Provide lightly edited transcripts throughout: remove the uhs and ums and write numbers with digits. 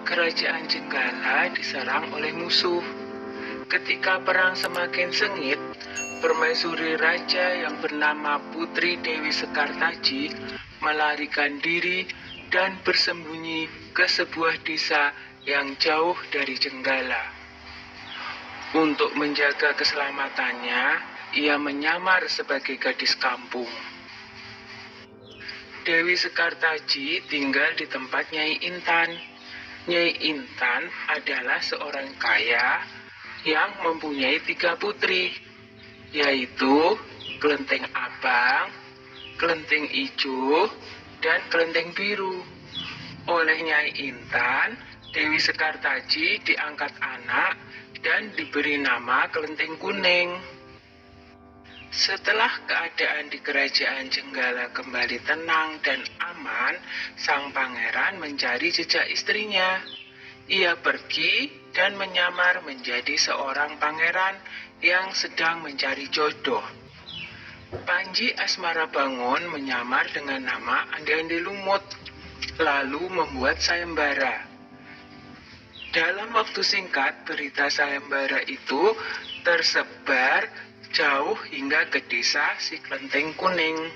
Kerajaan Jenggala diserang oleh musuh. Ketika perang semakin sengit, permaisuri raja yang bernama Putri Dewi Sekartaji melarikan diri dan bersembunyi ke sebuah desa yang jauh dari Jenggala. Untuk menjaga keselamatannya, ia menyamar sebagai gadis kampung. Dewi Sekartaji tinggal di tempat Nyai Intan. Nyai Intan adalah seorang kaya yang mempunyai 3 putri, yaitu Kelenteng Abang, Kelenteng Ijo, dan Kelenteng Biru. Oleh Nyai Intan, Dewi Sekartaji diangkat anak dan diberi nama Kelenteng Kuning. Setelah keadaan di kerajaan Jenggala kembali tenang dan aman, sang pangeran mencari jejak istrinya. Ia pergi dan menyamar menjadi seorang pangeran yang sedang mencari jodoh. Panji Asmarabangun menyamar dengan nama Andi-Andi Lumut, lalu membuat sayembara. Dalam waktu singkat, berita sayembara itu tersebar jauh hingga ke desa si Kelenteng Kuning.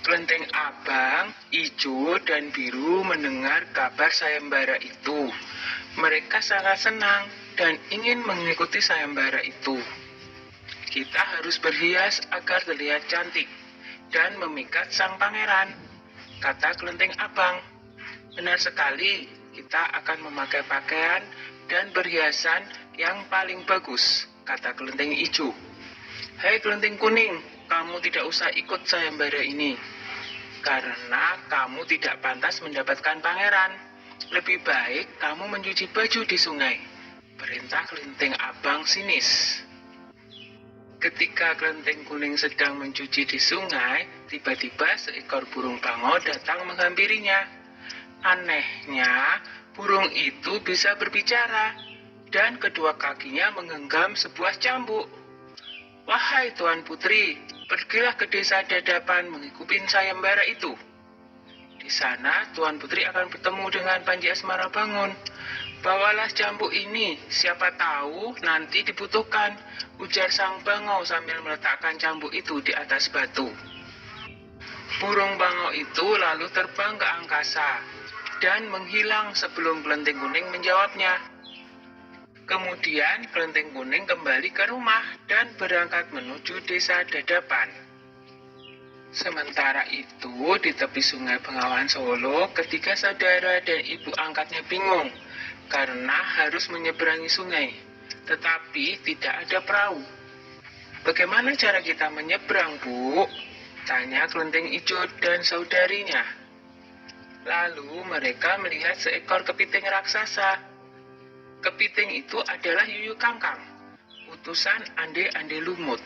Kelenteng Abang, Ijo, dan Biru mendengar kabar sayembara itu. Mereka sangat senang dan ingin mengikuti sayembara itu. Kita harus berhias agar terlihat cantik dan memikat sang pangeran, kata Kelenteng Abang. Benar sekali, kita akan memakai pakaian dan perhiasan yang paling bagus, kata Kelenteng Ijo. Hei Kelenteng Kuning, kamu tidak usah ikut sayembara ini, karena kamu tidak pantas mendapatkan pangeran. Lebih baik kamu mencuci baju di sungai, perintah Kelenteng Abang sinis. Ketika Kelenteng Kuning sedang mencuci di sungai, tiba-tiba seekor burung bangau datang menghampirinya. Anehnya, burung itu bisa berbicara, dan kedua kakinya menggenggam sebuah cambuk. Wahai Tuan Putri, pergilah ke desa Dadapan mengikuti sayembara itu. Di sana, Tuan Putri akan bertemu dengan Panji Asmarabangun. Bawalah cambuk ini, siapa tahu nanti dibutuhkan, ujar sang bangau sambil meletakkan cambuk itu di atas batu. Burung bangau itu lalu terbang ke angkasa dan menghilang sebelum Kelenteng Kuning menjawabnya. Kemudian Kelenteng Kuning kembali ke rumah dan berangkat menuju desa Dadapan. Sementara itu, di tepi sungai Bengawan Solo, ketiga saudara dan ibu angkatnya bingung karena harus menyeberangi sungai, tetapi tidak ada perahu. Bagaimana cara kita menyeberang, Bu? Tanya Kelenteng Ijo dan saudarinya. Lalu mereka melihat seekor kepiting raksasa. Kepiting itu adalah Yuyu Kangkang, utusan Ande-Ande Lumut.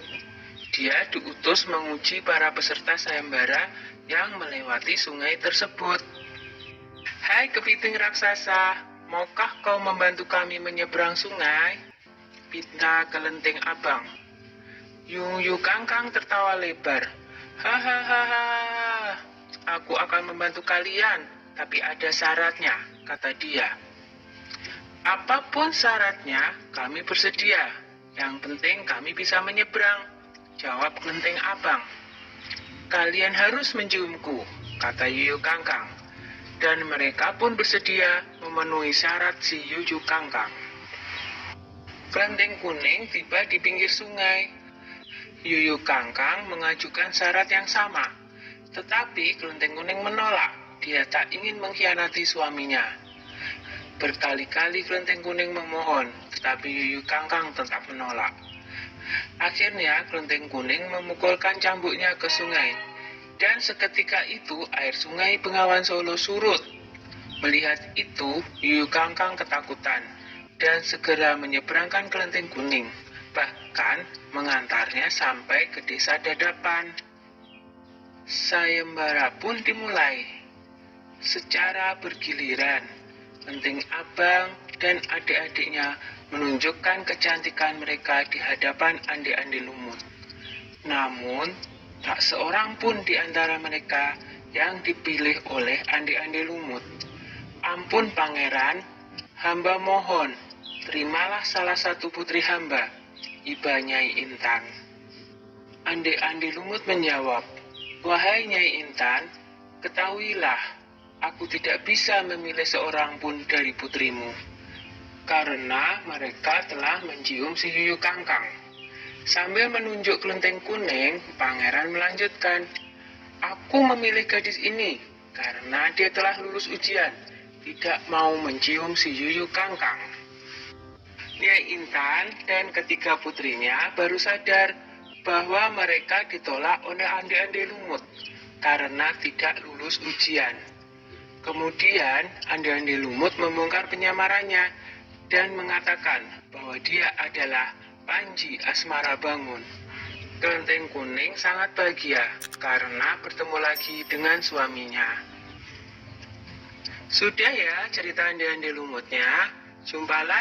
Dia diutus menguji para peserta sayembara yang melewati sungai tersebut. Hai kepiting raksasa, maukah kau membantu kami menyeberang sungai? Pinta Kelenteng Abang. Yuyu Kangkang tertawa lebar. Hahaha, aku akan membantu kalian, tapi ada syaratnya, kata dia. Apapun syaratnya, kami bersedia. Yang penting kami bisa menyeberang, jawab Kelenteng Abang. Kalian harus menciumku, kata Yuyu Kangkang. Dan mereka pun bersedia memenuhi syarat si Yuyu Kangkang. Kelenteng Kuning tiba di pinggir sungai. Yuyu Kangkang mengajukan syarat yang sama, tetapi Kelenteng Kuning menolak. Dia tak ingin mengkhianati suaminya. Berkali-kali Kelenteng Kuning memohon, tetapi Yuyu Kangkang tetap menolak. Akhirnya Kelenteng Kuning memukulkan cambuknya ke sungai, dan seketika itu air sungai Bengawan Solo surut. Melihat itu, Yuyu Kangkang ketakutan dan segera menyeberangkan Kelenteng Kuning, bahkan mengantarnya sampai ke desa Dadapan. Sayembara pun dimulai. Secara bergiliran, Kelenteng Abang dan adik-adiknya menunjukkan kecantikan mereka di hadapan Ande-Ande Lumut. Namun, tak seorang pun di antara mereka yang dipilih oleh Ande-Ande Lumut. Ampun pangeran, hamba mohon, terimalah salah satu putri hamba, iba Nyai Intan. Ande-ande Lumut menjawab, wahai Nyai Intan, ketahuilah, aku tidak bisa memilih seorang pun dari putrimu, karena mereka telah mencium si Yuyu Kangkang. Sambil menunjuk kelenteng kuning, pangeran melanjutkan, aku memilih gadis ini karena dia telah lulus ujian, tidak mau mencium si Yuyu Kangkang. Nyai Intan dan ketiga putrinya baru sadar bahwa mereka ditolak oleh Ande-ande Lumut karena tidak lulus ujian. Kemudian Ande-ande Lumut membongkar penyamarannya dan mengatakan bahwa dia adalah Panji Asmara Bangun. Kelenteng kuning sangat bahagia karena bertemu lagi dengan suaminya. Sudah ya cerita Ande-ande Lumutnya, jumpa lagi.